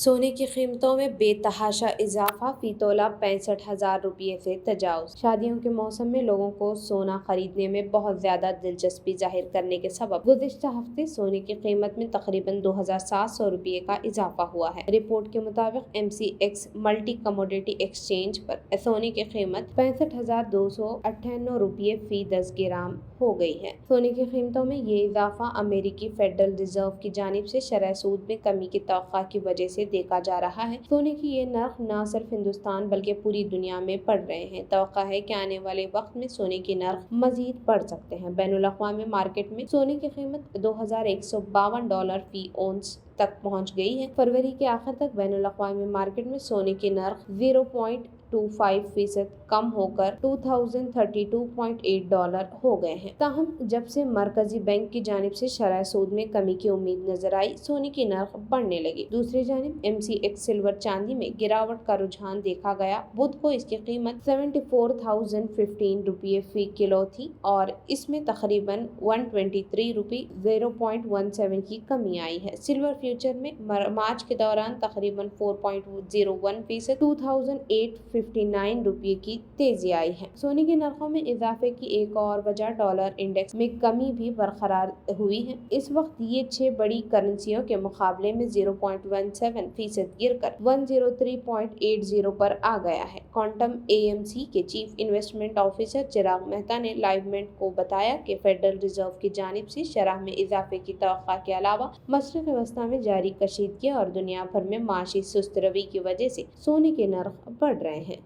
सोने की कीमतों में बेतहाशा इजाफा, फी तोला 65,000 रुपये से तजाउज। शादियों के मौसम में लोगों को सोना खरीदने में बहुत ज्यादा दिलचस्पी जाहिर करने के सबब गुज़िश्ता हफ्ते सोने की कीमत में तकरीबन 2,700 रुपये का इजाफा हुआ है। रिपोर्ट के मुताबिक MCX मल्टी कमोडिटी एक्सचेंज पर सोने की कीमत 65,298 रुपये फी 10 ग्राम हो गई है। सोने की कीमतों में ये इजाफा अमेरिकी फेडरल रिजर्व की जानिब से शरह सूद में कमी की तवक्का की वजह से देखा जा रहा है। सोने की ये नर्ख न सिर्फ हिंदुस्तान बल्कि पूरी दुनिया में बढ़ रहे हैं। तवक्का है कि आने वाले वक्त में सोने की नर्ख मजीद बढ़ सकते हैं। बैनुल अक़वामी मार्केट में सोने की कीमत $2,152 फी औंस तक पहुंच गई है। फरवरी के आखिर तक बैनुल अक़वामी मार्केट में सोने की नर्ख 0.25% कम होकर $2,032.8 हो गए हैं। ताहम जब से मरकजी बैंक की जानिब से शरह सूद में कमी की उम्मीद नजर आई, सोने की नर्ख बढ़ने लगी। दूसरी जानिब MCX सिल्वर चांदी में गिरावट का रुझान देखा गया। बुध को इसकी कीमत 74,015 रुपये फी किलो थी और इसमें तकरीबन 123 रुपये 0.17 की कमी आई है। सिल्वर फ्यूचर में मार्च के दौरान तकरीबन 4.01% 2,859 रुपये की तेजी आई है। सोने की नरखों में इजाफे की एक और वजह डॉलर इंडेक्स में कमी भी बरकरार हुई है। इस वक्त ये 6 बड़ी करेंसियों के मुकाबले में 0.17% गिरकर 103.80 पर आ गया है। क्वांटम AMC के चीफ इन्वेस्टमेंट ऑफिसर चिराग मेहता ने लाइवमेंट को बताया कि फेडरल रिजर्व की जानिब से शरह में इजाफे की तवक्का के अलावा मशरिक़ वस्ता में जारी कशीदगी और दुनिया भर में माशी सुस्त रवी की वजह से सोने के नर्ख बढ़ रहे हैं।